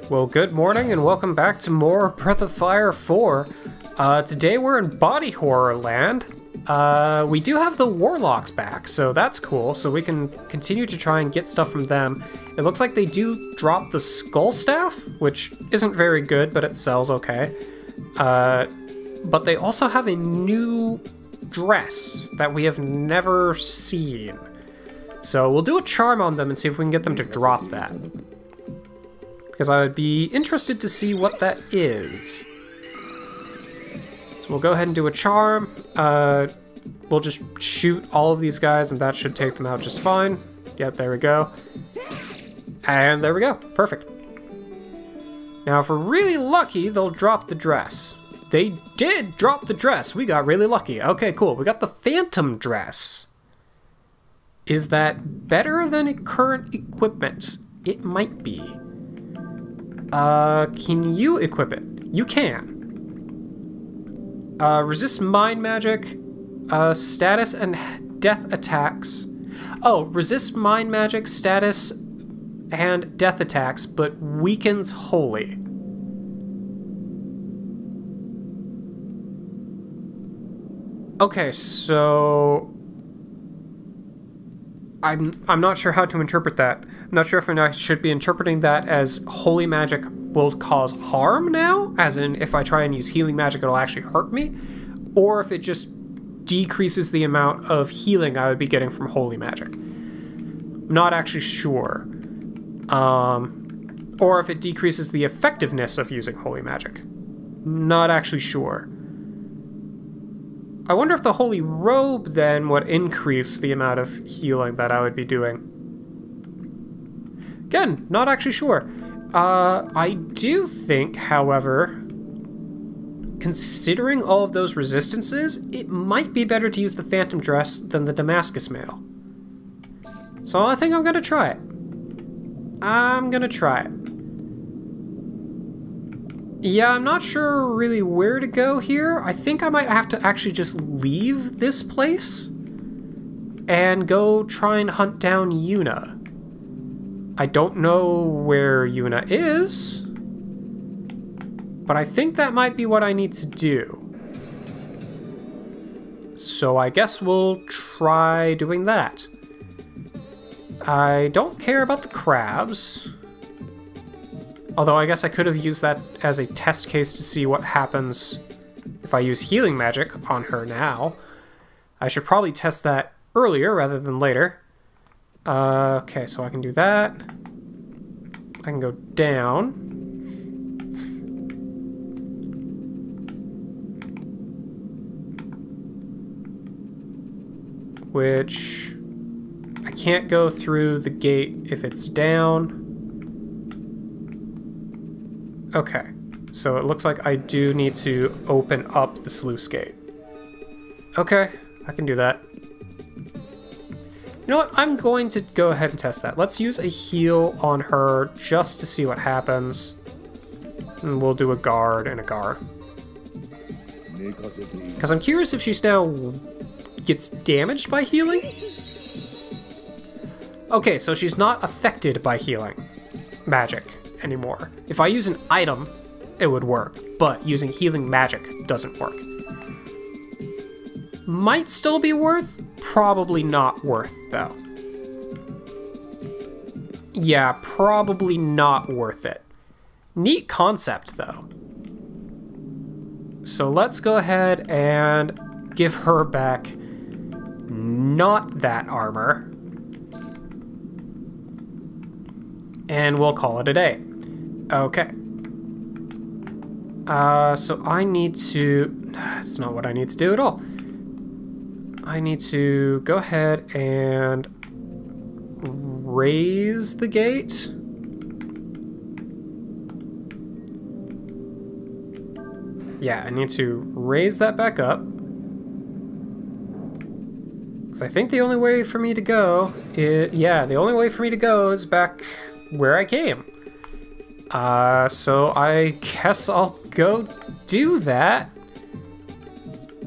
Well, good morning and welcome back to more Breath of Fire 4. Today we're in Body Horror Land. We do have the Warlocks back, so that's cool. So we can continue to try and get stuff from them. It looks like they do drop the Skull Staff, which isn't very good, but it sells okay. But they also have a new dress that we have never seen. So we'll do a charm on them and see if we can get them to drop that. Because I would be interested to see what that is. So we'll go ahead and do a charm. We'll just shoot all of these guys and that should take them out just fine. Yep, there we go. And there we go. Perfect. Now if we're really lucky, they'll drop the dress. They did drop the dress. We got really lucky. Okay, cool. We got the Phantom dress. Is that better than current equipment? It might be. Can you equip it? You can. Resist mind magic, status and death attacks. Oh, resist mind magic, status, and death attacks, but weakens holy. Okay, so I'm not sure how to interpret that. I'm not sure if I should be interpreting that as holy magic will cause harm now, as in if I try and use healing magic it'll actually hurt me, or if it just decreases the amount of healing I would be getting from holy magic. I'm not actually sure. Or if it decreases the effectiveness of using holy magic. Not actually sure. I wonder if the Holy Robe then would increase the amount of healing that I would be doing. Again, not actually sure. I do think, however, considering all of those resistances, it might be better to use the Phantom Dress than the Damascus Mail. So I think I'm gonna try it. I'm gonna try it. Yeah, I'm not sure really where to go here. I think I might have to actually just leave this place and go try and hunt down Yuna. I don't know where Yuna is, but I think that might be what I need to do. So I guess we'll try doing that. I don't care about the crabs. Although I guess I could have used that as a test case to see what happens if I use healing magic on her now. I should probably test that earlier rather than later. Okay, so I can do that. I can go down. Which I can't go through the gate if it's down. Okay, so it looks like I do need to open up the sluice gate. Okay, I can do that. You know what? I'm going to go ahead and test that. Let's use a heal on her just to see what happens. And we'll do a guard and a guard. Because I'm curious if she's now gets damaged by healing? Okay, so she's not affected by healing magic anymore. If I use an item, it would work, but using healing magic doesn't work. Might still be worth, probably not worth, though. Yeah, probably not worth it. Neat concept, though. So let's go ahead and give her back not that armor. And we'll call it a day. Okay. So I need to... That's not what I need to do at all. I need to go ahead and raise the gate. Yeah, I need to raise that back up. Because I think the only way for me to go is... Yeah, the only way for me to go is back where I came. So I guess I'll go do that.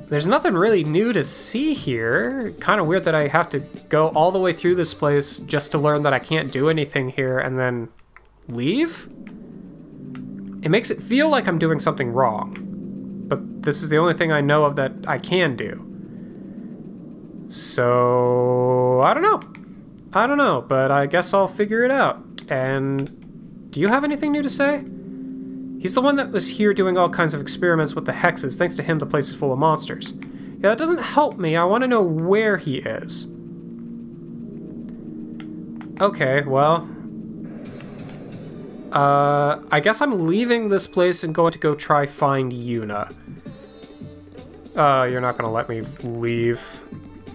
There's nothing really new to see here. Kind of weird that I have to go all the way through this place just to learn that I can't do anything here and then leave? It makes it feel like I'm doing something wrong. But this is the only thing I know of that I can do. So, I don't know. I don't know, but I guess I'll figure it out. And do you have anything new to say? He's the one that was here doing all kinds of experiments with the hexes. Thanks to him, the place is full of monsters. Yeah, that doesn't help me. I want to know where he is. Okay, well... I guess I'm leaving this place and going to go try find Yuna. You're not gonna let me leave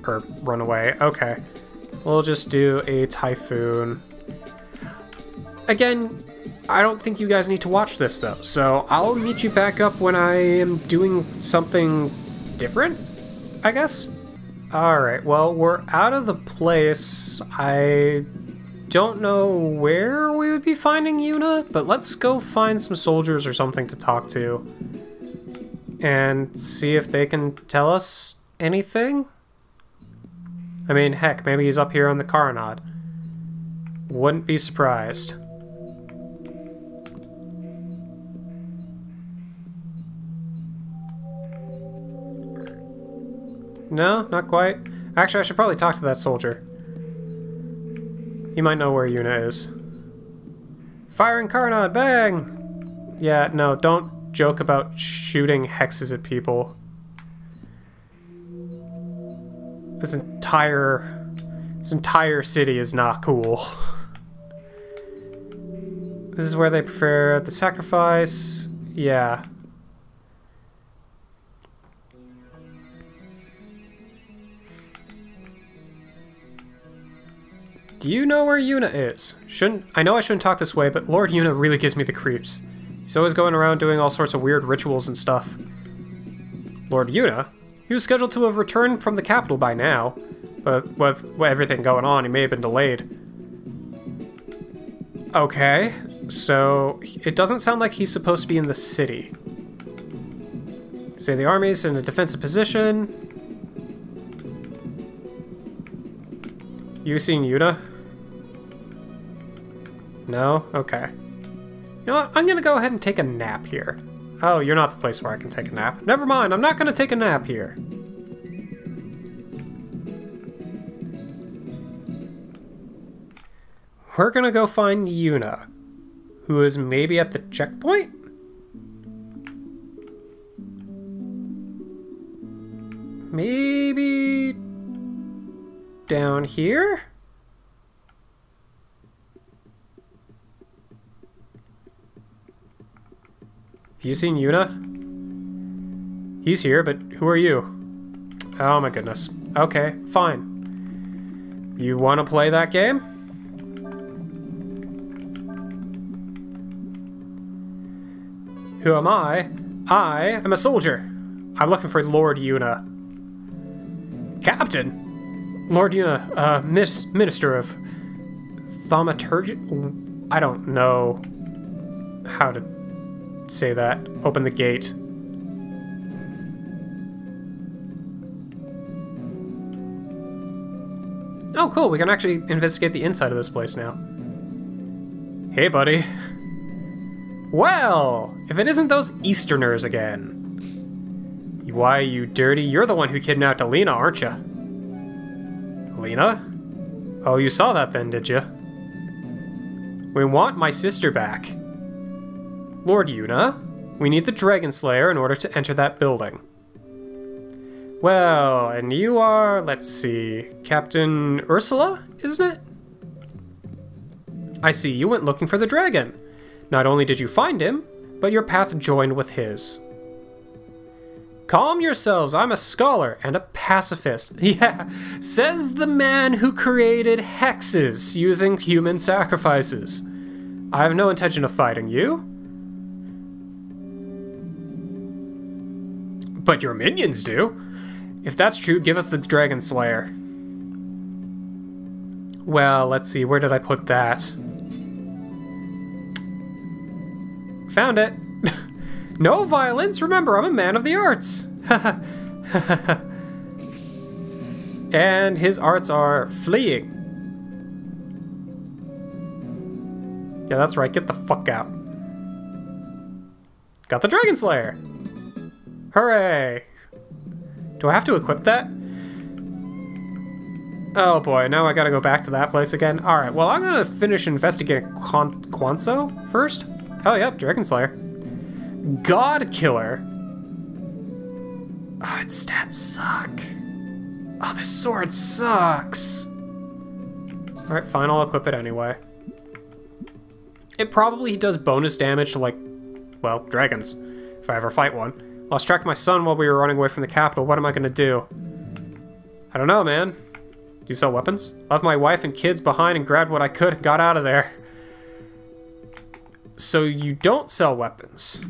or run away. Okay. We'll just do a typhoon. Again, I don't think you guys need to watch this though, so I'll meet you back up when I am doing something different, I guess? Alright, well, we're out of the place. I don't know where we would be finding Yuna, but let's go find some soldiers or something to talk to. And see if they can tell us anything? I mean, heck, maybe he's up here on the Caronade. Wouldn't be surprised. No, not quite. Actually, I should probably talk to that soldier. He might know where Yuna is. Firing Caronade, bang! Yeah, no, don't joke about shooting hexes at people. This entire city is not cool. This is where they prefer the sacrifice. Yeah. Do you know where Yuna is? I know I shouldn't talk this way, but Lord Yuna really gives me the creeps. He's always going around doing all sorts of weird rituals and stuff. Lord Yuna? He was scheduled to have returned from the capital by now, but with everything going on, he may have been delayed. Okay, so it doesn't sound like he's supposed to be in the city. Say the army's in a defensive position. You seen Yuna? No? Okay. You know what? I'm gonna go ahead and take a nap here. Oh, you're not the place where I can take a nap. Never mind, I'm not gonna take a nap here. We're gonna go find Yuna, who is maybe at the checkpoint? Maybe down here? Have you seen Yuna? He's here, but who are you? Oh my goodness. Okay, fine. You want to play that game? Who am I? I am a soldier. I'm looking for Lord Yuna. Captain? Lord Yuna, Minister of Thaumaturgy? I don't know how to say that. Open the gate. Oh, cool. We can actually investigate the inside of this place now. Hey, buddy. Well, if it isn't those Easterners again. Why, you dirty, you're the one who kidnapped Elina, aren't you? Elina? Oh, you saw that then, did you? We want my sister back. Lord Yuna, we need the Dragon Slayer in order to enter that building. Well, and you are, let's see, Captain Ursula, isn't it? I see, you went looking for the dragon. Not only did you find him, but your path joined with his. Calm yourselves, I'm a scholar and a pacifist. Yeah, says the man who created hexes using human sacrifices. I have no intention of fighting you. But your minions do. If that's true, give us the Dragon Slayer. Well, let's see, where did I put that? Found it. No violence, remember, I'm a man of the arts. And his arts are fleeing. Yeah, that's right, get the fuck out. Got the Dragon Slayer! Hooray! Do I have to equip that? Oh boy, now I gotta go back to that place again. Alright, well I'm gonna finish investigating Quanso first. Oh yep, Dragon Slayer. God Killer. Oh, its stats suck. Oh, this sword sucks. Alright, fine, I'll equip it anyway. It probably does bonus damage to, like, well, dragons, if I ever fight one. Lost track of my son while we were running away from the capital. What am I gonna do? I don't know, man. Do you sell weapons? Left my wife and kids behind and grabbed what I could and got out of there. So you don't sell weapons.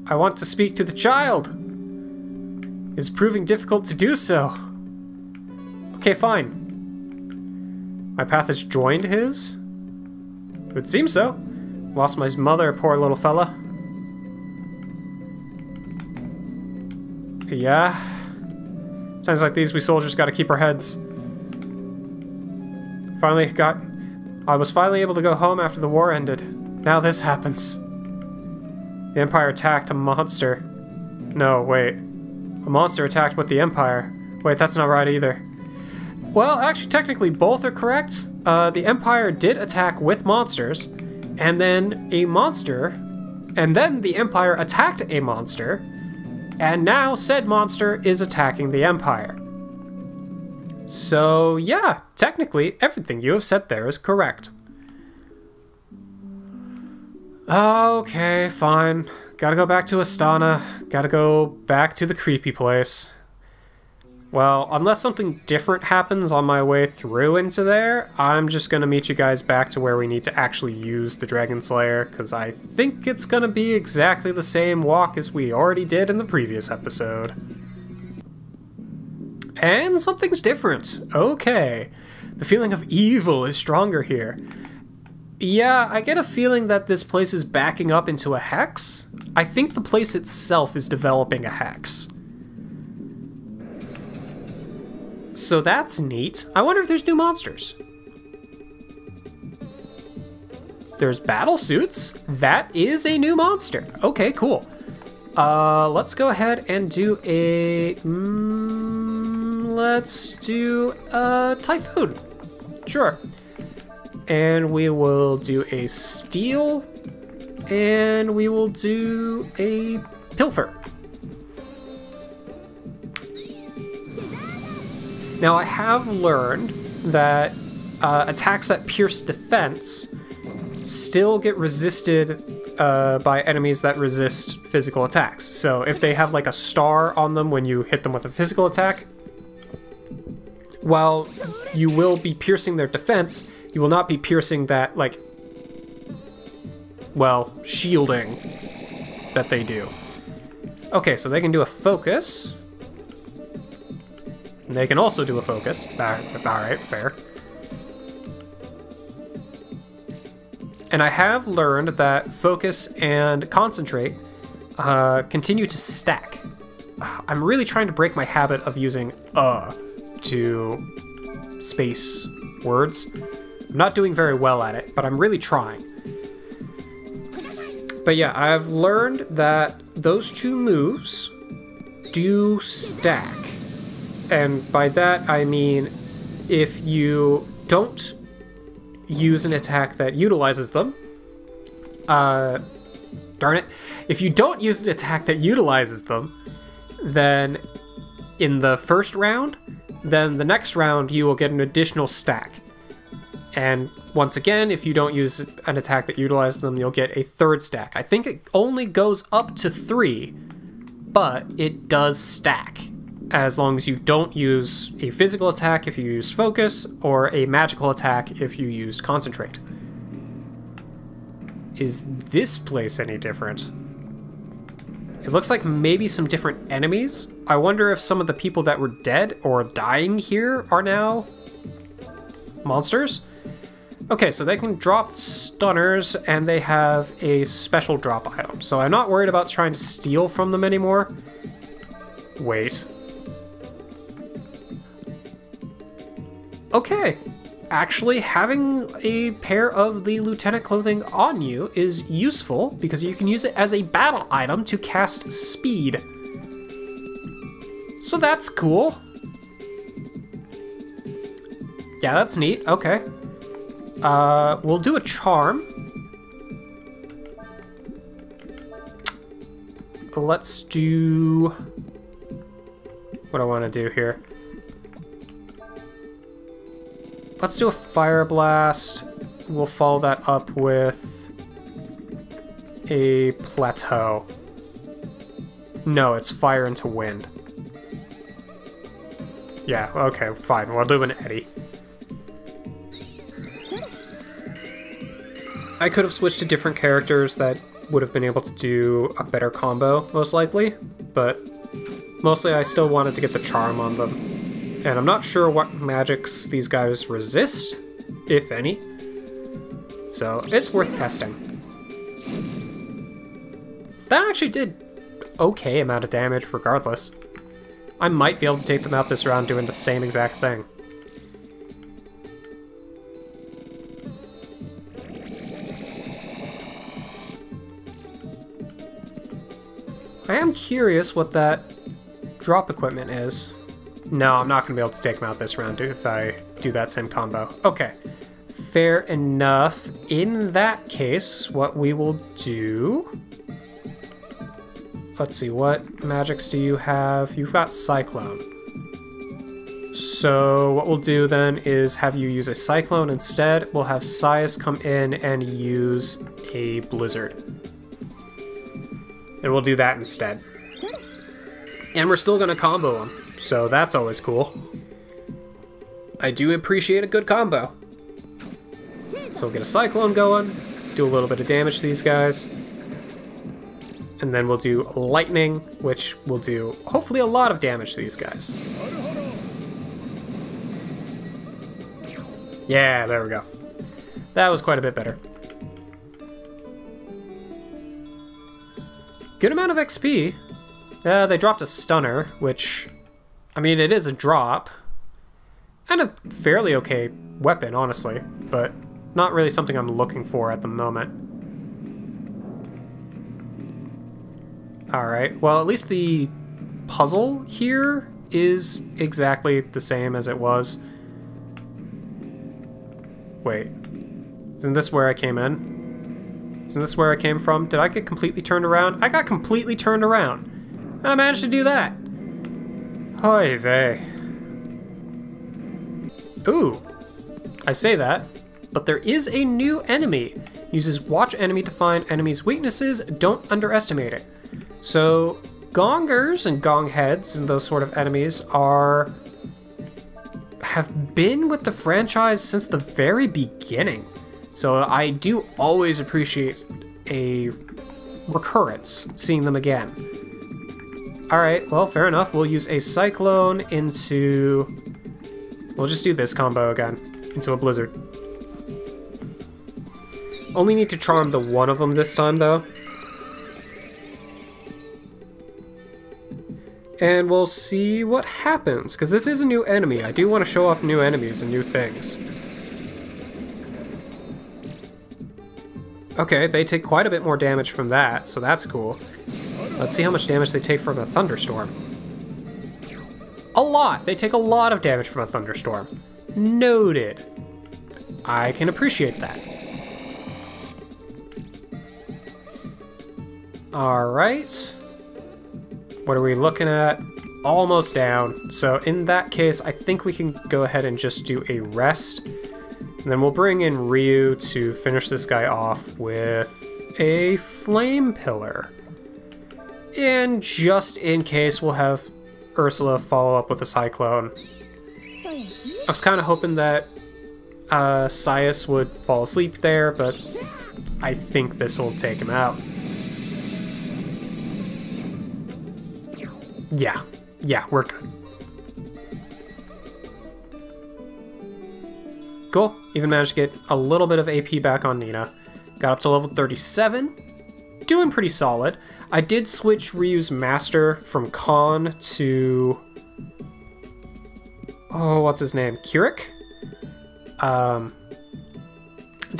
I want to speak to the child. It's proving difficult to do so. Okay, fine. My path has joined his? It would seem so. Lost my mother, poor little fella. Yeah. Times like these, we soldiers gotta keep our heads. I was finally able to go home after the war ended. Now this happens. The Empire attacked a monster. No, wait. A monster attacked with the Empire. Wait, that's not right either. Well, actually, technically, both are correct. The Empire did attack with monsters, and then a monster, and then the Empire attacked a monster, and now said monster is attacking the Empire. So, yeah, technically, everything you have said there is correct. Okay, fine. Gotta go back to Astana. Gotta go back to the creepy place. Well, unless something different happens on my way through into there, I'm just gonna meet you guys back to where we need to actually use the Dragon Slayer, because I think it's gonna be exactly the same walk as we already did in the previous episode. And something's different. Okay. The feeling of evil is stronger here. Yeah, I get a feeling that this place is backing up into a hex. I think the place itself is developing a hex. So that's neat. I wonder if there's new monsters. There's battle suits. That is a new monster. Okay, cool. Let's go ahead and do a... let's do a Typhoon. Sure. And we will do a Steel, and we will do a Pilfer. Now I have learned that attacks that pierce defense still get resisted by enemies that resist physical attacks. So if they have like a star on them when you hit them with a physical attack, while you will be piercing their defense, you will not be piercing that, like, well, shielding that they do. Okay, so they can do a focus. And they can also do a focus. Alright, fair. And I have learned that focus and concentrate continue to stack. I'm really trying to break my habit of using to space words. I'm not doing very well at it, but I'm really trying. But yeah, I've learned that those two moves do stack. And by that, I mean if you don't use an attack that utilizes them, darn it, if you don't use an attack that utilizes them, then in the first round, then the next round you will get an additional stack. And once again, if you don't use an attack that utilizes them, you'll get a third stack. I think it only goes up to 3, but it does stack, as long as you don't use a physical attack if you used focus, or a magical attack if you used concentrate. Is this place any different? It looks like maybe some different enemies. I wonder if some of the people that were dead or dying here are now monsters. Okay, so they can drop stunners, and they have a special drop item. So I'm not worried about trying to steal from them anymore. Wait. Okay. Actually, having a pair of the lieutenant clothing on you is useful because you can use it as a battle item to cast speed. So that's cool. Yeah, that's neat. Okay. We'll do a charm. Let's do... what I want to do here. Let's do a Fire Blast. We'll follow that up with a Plateau. No, it's Fire into Wind. Yeah, okay, fine. We'll do an Eddy. I could have switched to different characters that would have been able to do a better combo, most likely, but mostly I still wanted to get the charm on them. And I'm not sure what magics these guys resist, if any. So it's worth testing. That actually did okay amount of damage regardless. I might be able to take them out this round doing the same exact thing. I am curious what that drop equipment is. No, I'm not going to be able to take him out this round if I do that same combo. Okay, fair enough. In that case, what we will do... let's see, what magics do you have? You've got Cyclone. So what we'll do then is have you use a Cyclone instead. We'll have Sias come in and use a Blizzard. And we'll do that instead. And we're still going to combo them. So that's always cool. I do appreciate a good combo. So we'll get a Cyclone going, do a little bit of damage to these guys. And then we'll do Lightning, which will do hopefully a lot of damage to these guys. Yeah, there we go. That was quite a bit better. Good amount of XP. They dropped a Stunner, which... I mean, it is a drop, and a fairly okay weapon, honestly, but not really something I'm looking for at the moment. Alright, well, at least the puzzle here is exactly the same as it was. Wait, isn't this where I came in? Isn't this where I came from? Did I get completely turned around? I got completely turned around, and I managed to do that. Oy vey. Ooh, I say that, but there is a new enemy. Uses watch enemy to find enemy's weaknesses, don't underestimate it. So gongers and gong heads and those sort of enemies have been with the franchise since the very beginning. So I do always appreciate a recurrence, seeing them again. Alright, well, fair enough. We'll use a Cyclone into... we'll just do this combo again, into a Blizzard. Only need to charm the one of them this time, though. And we'll see what happens, because this is a new enemy. I do want to show off new enemies and new things. Okay, they take quite a bit more damage from that, so that's cool. Let's see how much damage they take from a thunderstorm. A lot! They take a lot of damage from a thunderstorm. Noted. I can appreciate that. Alright. What are we looking at? Almost down. So in that case, I think we can go ahead and just do a rest. And then we'll bring in Ryu to finish this guy off with a Flame Pillar. And just in case, we'll have Ursula follow up with a Cyclone. I was kind of hoping that Sias would fall asleep there, but I think this will take him out. Yeah, we're good. Cool, even managed to get a little bit of AP back on Nina. Got up to level 37, doing pretty solid. I did switch Ryu's master from Khan to... oh, what's his name? Kirik? to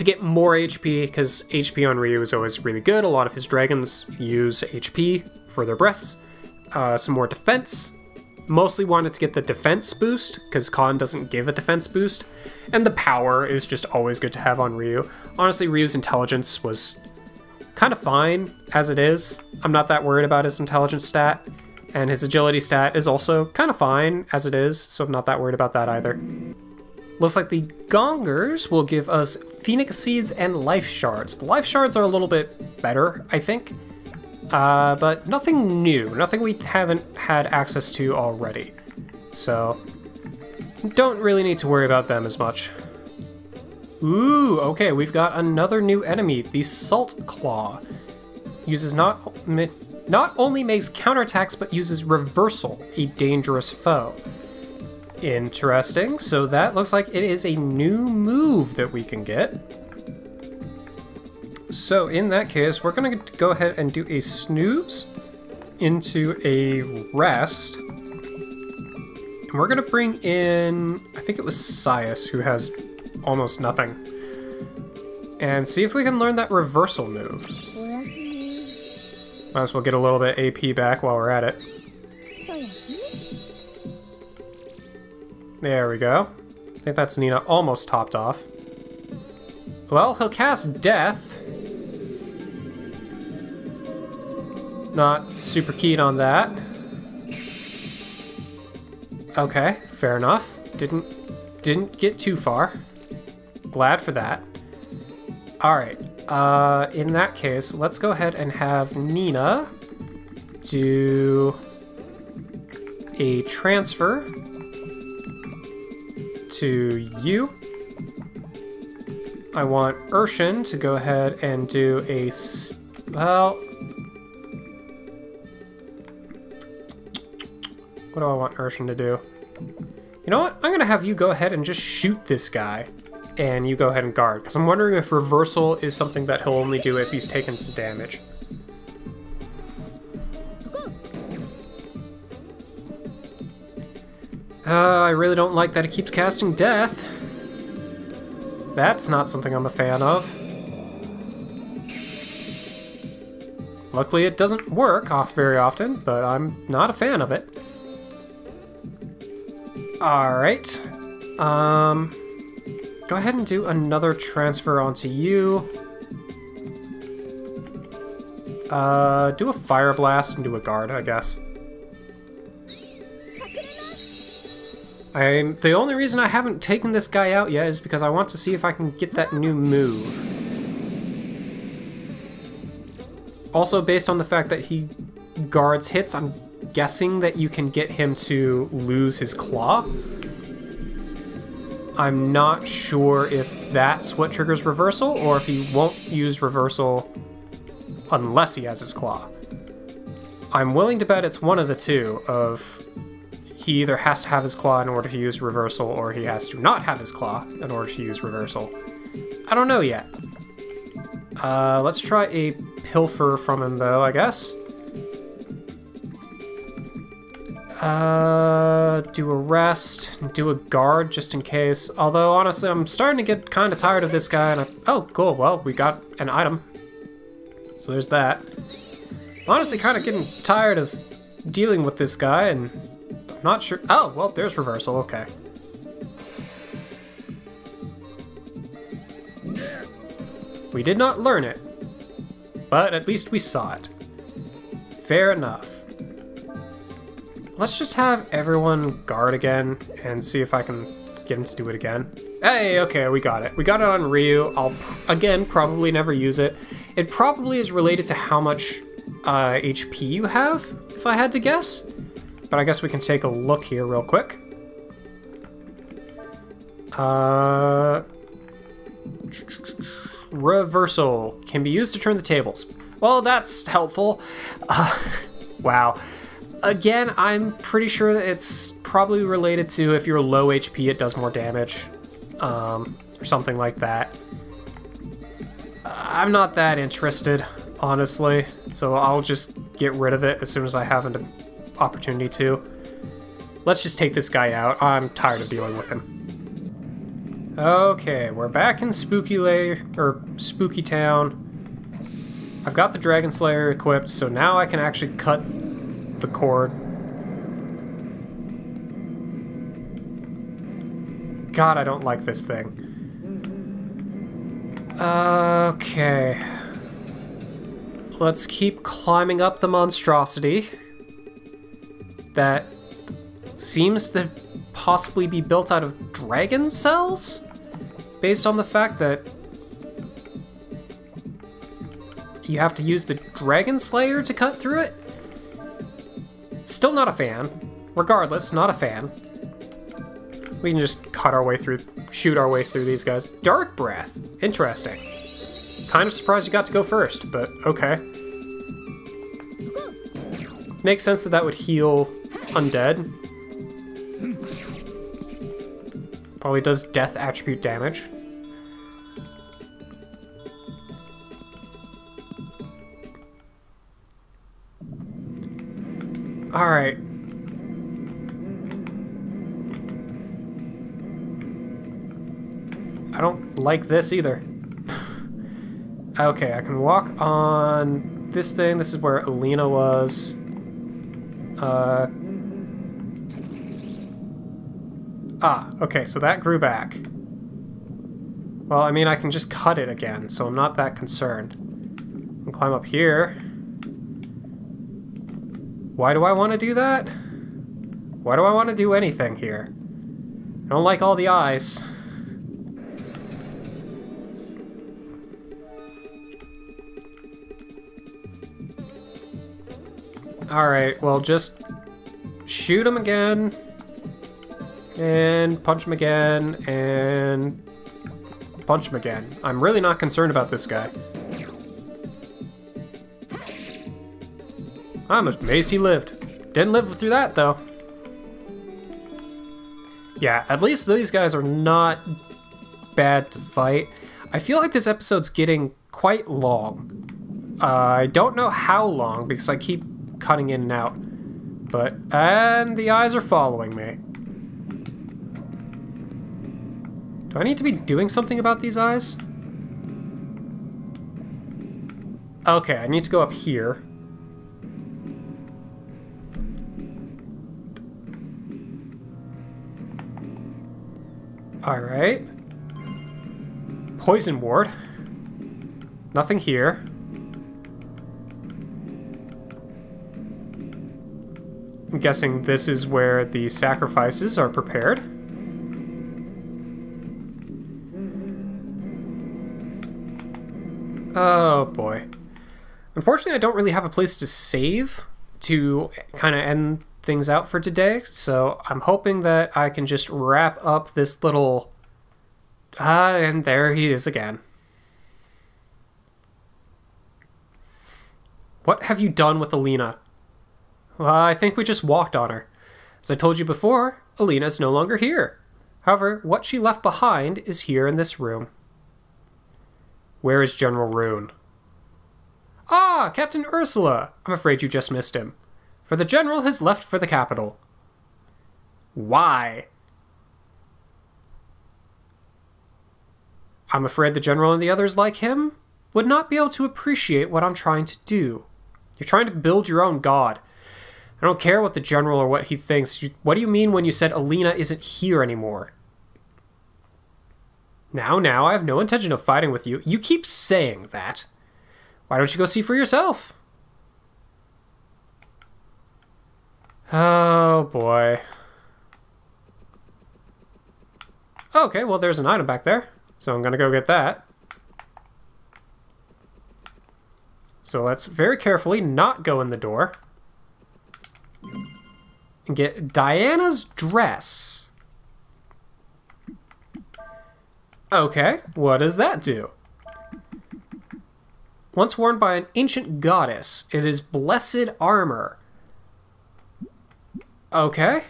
get more HP, because HP on Ryu is always really good. A lot of his dragons use HP for their breaths. Some more defense. Mostly wanted to get the defense boost, because Khan doesn't give a defense boost. And the power is just always good to have on Ryu. Honestly, Ryu's intelligence was kind of fine as it is. I'm not that worried about his intelligence stat. And his agility stat is also kind of fine as it is, so I'm not that worried about that either. Looks like the Gongers will give us Phoenix Seeds and Life Shards. The Life Shards are a little bit better, I think. But nothing new. Nothing we haven't had access to already. So, don't really need to worry about them as much. Ooh, okay, we've got another new enemy, the Salt Claw. Uses not only makes counterattacks, but uses Reversal, a dangerous foe. Interesting, so that looks like it is a new move that we can get. So in that case, we're gonna go ahead and do a snooze into a rest. And we're gonna bring in, I think it was Sias, who has almost nothing. And see if we can learn that reversal move. Might as well get a little bit AP back while we're at it. There we go. I think that's Nina almost topped off. Well, he'll cast Death. Not super keen on that. Okay, fair enough. Didn't get too far. Glad for that. Alright, in that case, let's go ahead and have Nina do a transfer to you. I want Urshan to go ahead and do a... well... what do I want Urshan to do? You know what? I'm gonna have you go ahead and just shoot this guy. And you go ahead and guard, because I'm wondering if reversal is something that he'll only do if he's taken some damage. I really don't like that it keeps casting Death. That's not something I'm a fan of. Luckily it doesn't work very often, but I'm not a fan of it. Alright. Go ahead and do another transfer onto you. Do a Fire Blast and do a guard, I guess. The only reason I haven't taken this guy out yet is because I want to see if I can get that new move. Also, based on the fact that he guards hits, I'm guessing that you can get him to lose his claw. I'm not sure if that's what triggers reversal, or if he won't use reversal unless he has his claw. I'm willing to bet it's one of the two, of he either has to have his claw in order to use reversal, or he has to not have his claw in order to use reversal. I don't know yet. Let's try a pilfer from him though, I guess. Do a rest, do a guard just in case. Although, honestly, I'm starting to get kind of tired of this guy, and oh, cool, well, we got an item. So there's that. Honestly, kind of getting tired of dealing with this guy, and I'm not sure. Oh, well, there's reversal, okay. We did not learn it, but at least we saw it. Fair enough. Let's just have everyone guard again and see if I can get him to do it again. Hey, okay, we got it. We got it on Ryu. I'll, again, probably never use it. It probably is related to how much HP you have, if I had to guess. But I guess we can take a look here real quick. Reversal can be used to turn the tables. Well, that's helpful. Wow. Again, I'm pretty sure that it's probably related to if you're low HP, it does more damage, or something like that. I'm not that interested, honestly, so I'll just get rid of it as soon as I have an opportunity to. Let's just take this guy out. I'm tired of dealing with him. Okay, we're back in Spooky Spooky Town. I've got the Dragon Slayer equipped, so now I can actually cut the cord. God, I don't like this thing. Okay. Let's keep climbing up the monstrosity that seems to possibly be built out of dragon cells, based on the fact that you have to use the Dragon Slayer to cut through it. Still not a fan. Regardless, not a fan. We can just cut our way through, shoot our way through these guys. Dark Breath. Interesting. Kind of surprised you got to go first, but okay. Makes sense that that would heal undead. Probably does death attribute damage. Alright. I don't like this either. Okay, I can walk on this thing. This is where Elina was. Okay, so that grew back. Well, I mean, I can just cut it again, so I'm not that concerned. I can climb up here. Why do I want to do that? Why do I want to do anything here? I don't like all the eyes. Alright, well, just shoot him again. And punch him again, and punch him again. I'm really not concerned about this guy. I'm amazed he lived. Didn't live through that, though. Yeah, at least these guys are not bad to fight. I feel like this episode's getting quite long. I don't know how long, because I keep cutting in and out. And the eyes are following me. Do I need to be doing something about these eyes? Okay, I need to go up here. Alright. Poison ward. Nothing here. I'm guessing this is where the sacrifices are prepared. Oh boy. Unfortunately, I don't really have a place to save to kind of end things out for today, so I'm hoping that I can just wrap up this little... and there he is again. What have you done with Elina? Well, I think we just walked on her. As I told you before, Elina's no longer here. However, what she left behind is here in this room. Where is General Rune? Ah, Captain Ursula! I'm afraid you just missed him. For the General has left for the capital. Why? I'm afraid the General and the others like him would not be able to appreciate what I'm trying to do. You're trying to build your own god. I don't care what the General or what he thinks. What do you mean when you said Elina isn't here anymore? Now, I have no intention of fighting with you. You keep saying that. Why don't you go see for yourself? Oh, boy. Okay, well, there's an item back there. So I'm gonna go get that. So let's very carefully not go in the door. And get Diana's dress. Okay, what does that do? Once worn by an ancient goddess, it is blessed armor. Okay.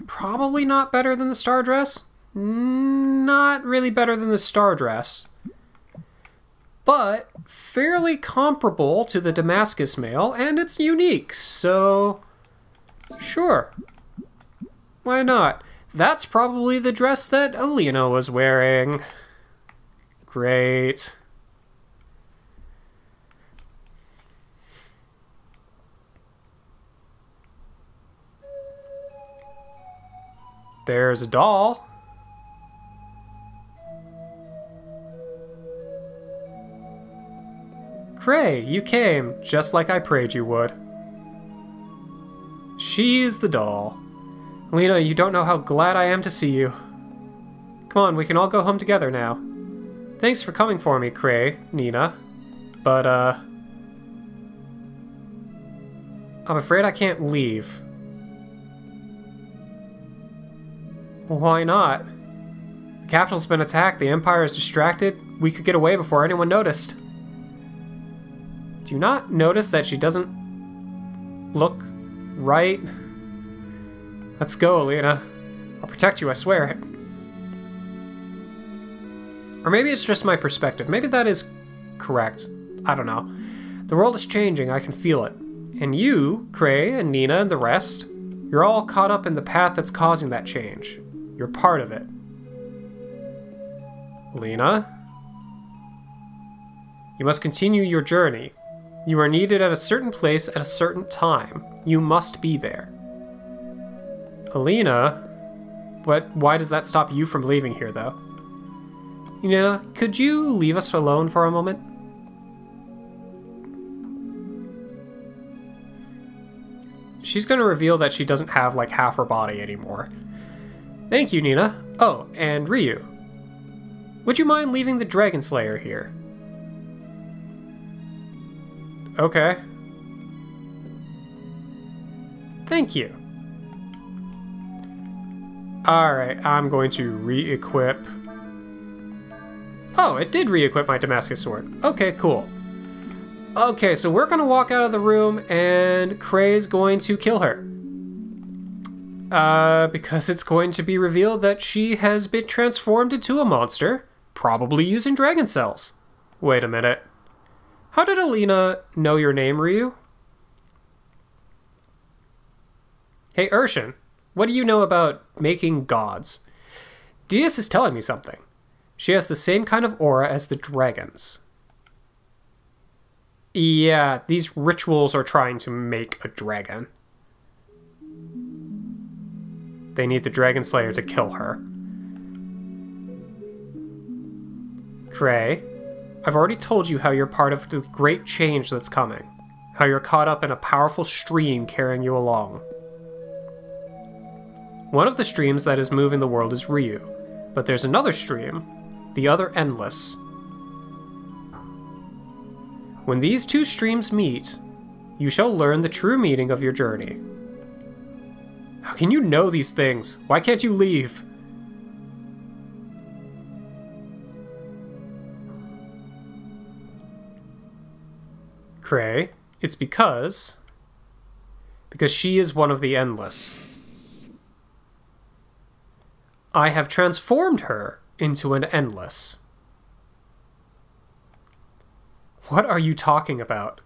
Probably not better than the star dress. Not really better than the star dress. But fairly comparable to the Damascus mail, and it's unique, so sure. Why not? That's probably the dress that Elina was wearing. Great. There's a doll. Cray, you came, just like I prayed you would. She's the doll. Elina, you don't know how glad I am to see you. Come on, we can all go home together now. Thanks for coming for me, Cray, Nina. But, I'm afraid I can't leave. Why not? The capital's been attacked, the Empire is distracted. We could get away before anyone noticed. Do you not notice that she doesn't look right? Let's go, Elina. I'll protect you, I swear it. Or maybe it's just my perspective. Maybe that is correct. I don't know. The world is changing, I can feel it. And you, Cray and Nina and the rest, you're all caught up in the path that's causing that change. You're part of it. Elina? You must continue your journey. You are needed at a certain place at a certain time. You must be there. Elina? But why does that stop you from leaving here, though? Elina, could you leave us alone for a moment? She's going to reveal that she doesn't have, like, half her body anymore. Thank you, Nina. Oh, and Ryu. Would you mind leaving the Dragon Slayer here? Okay. Thank you. Alright, I'm going to re-equip. Oh, it did re-equip my Damascus sword. Okay, cool. Okay, so we're going to walk out of the room and Cray's going to kill her. Because it's going to be revealed that she has been transformed into a monster, probably using dragon cells. Wait a minute. How did Elina know your name, Ryu? Hey, Urshan, what do you know about making gods? Dias is telling me something. She has the same kind of aura as the dragons. Yeah, these rituals are trying to make a dragon. They need the Dragon Slayer to kill her. Cray, I've already told you how you're part of the great change that's coming. How you're caught up in a powerful stream carrying you along. One of the streams that is moving the world is Ryu, but there's another stream, the other endless. When these two streams meet, you shall learn the true meaning of your journey. How can you know these things? Why can't you leave? Cray, it's because she is one of the endless. I have transformed her into an endless. What are you talking about?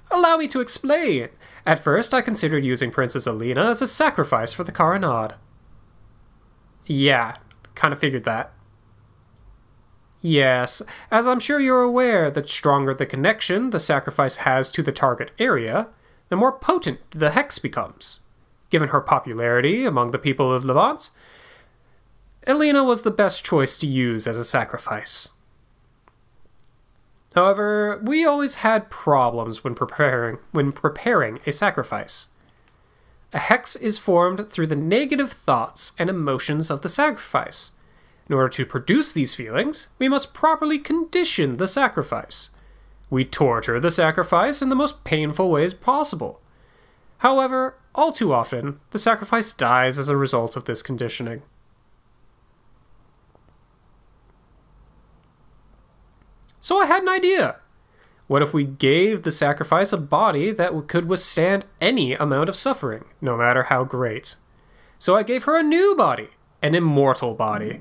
Allow me to explain. At first, I considered using Princess Elina as a sacrifice for the Caronade. Yeah, kind of figured that. Yes, as I'm sure you're aware, the stronger the connection the sacrifice has to the target area, the more potent the hex becomes. Given her popularity among the people of Levant, Elina was the best choice to use as a sacrifice. However, we always had problems when preparing a sacrifice. A hex is formed through the negative thoughts and emotions of the sacrifice. In order to produce these feelings, we must properly condition the sacrifice. We torture the sacrifice in the most painful ways possible. However, all too often, the sacrifice dies as a result of this conditioning. So I had an idea. What if we gave the sacrifice a body that could withstand any amount of suffering, no matter how great? So I gave her a new body, an immortal body.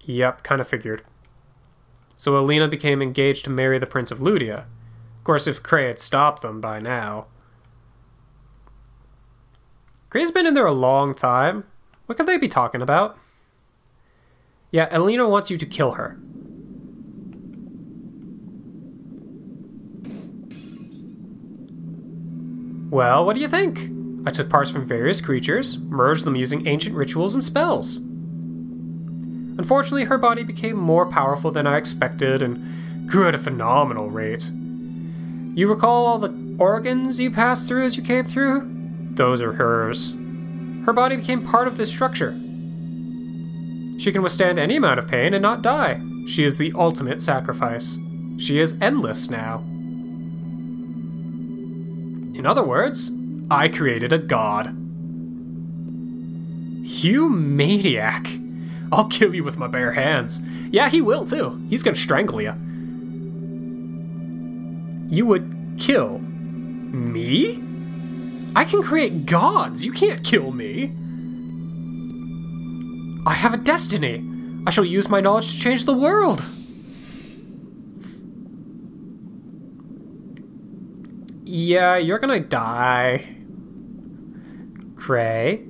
Yep, kind of figured. So Elina became engaged to marry the Prince of Ludia. Of course, if Cray had stopped them by now. Gray's been in there a long time. What could they be talking about? Yeah, Elina wants you to kill her. Well, what do you think? I took parts from various creatures, merged them using ancient rituals and spells. Unfortunately, her body became more powerful than I expected and grew at a phenomenal rate. You recall all the organs you passed through as you came through? Those are hers. Her body became part of this structure. She can withstand any amount of pain and not die. She is the ultimate sacrifice. She is endless now. In other words, I created a god. You maniac. I'll kill you with my bare hands. Yeah, he will too. He's gonna strangle you. You would kill me? I can create gods. You can't kill me. I have a destiny. I shall use my knowledge to change the world. Yeah, you're gonna die. Cray.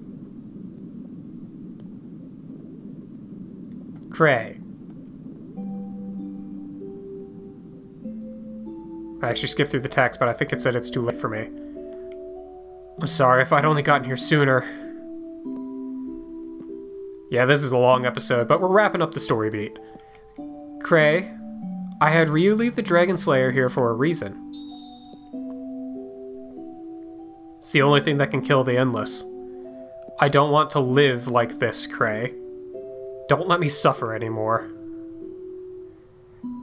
Cray. I actually skipped through the text, but I think it said it's too late for me. I'm sorry if I'd only gotten here sooner. Yeah, this is a long episode, but we're wrapping up the story beat. Cray, I had Ryu leave the Dragon Slayer here for a reason. It's the only thing that can kill the Endless. I don't want to live like this, Cray. Don't let me suffer anymore.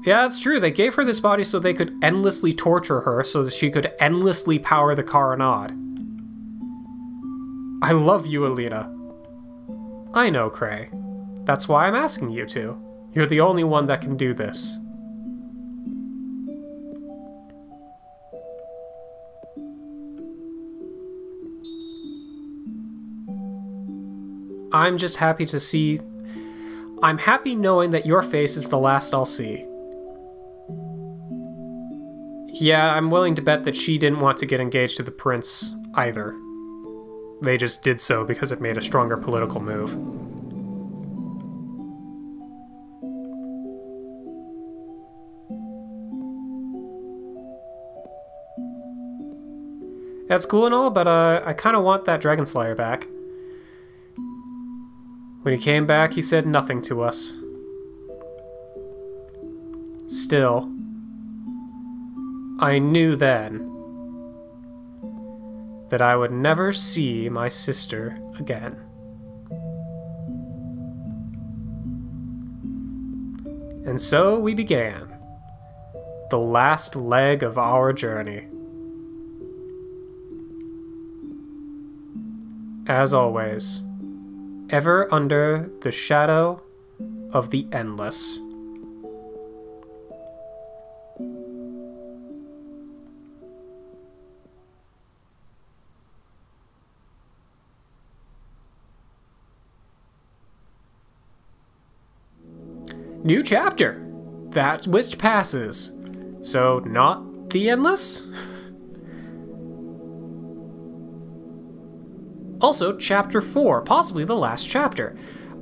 Yeah, it's true. They gave her this body so they could endlessly torture her so that she could endlessly power the Caronade. I love you, Elina. I know, Cray. That's why I'm asking you to. You're the only one that can do this. I'm just happy to see... I'm happy knowing that your face is the last I'll see. Yeah, I'm willing to bet that she didn't want to get engaged to the prince either. They just did so because it made a stronger political move. That's cool and all, but I kind of want that Dragon Slayer back. When he came back, he said nothing to us. Still, I knew then that I would never see my sister again. And so we began the last leg of our journey. As always, ever under the shadow of the Endless. New chapter! That which passes. So, not the Endless? Also, chapter 4, possibly the last chapter.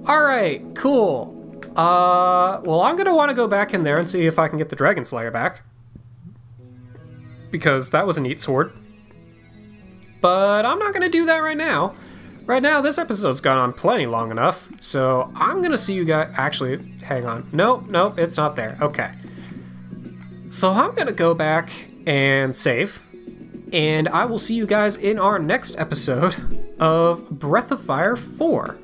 Alright, cool. Well, I'm gonna want to go back in there and see if I can get the Dragon Slayer back. Because that was a neat sword. But I'm not gonna do that right now. Right now, this episode's gone on plenty long enough, so I'm gonna see you guys... Actually, hang on. Nope, it's not there. Okay. So I'm gonna go back and save, and I will see you guys in our next episode of Breath of Fire 4.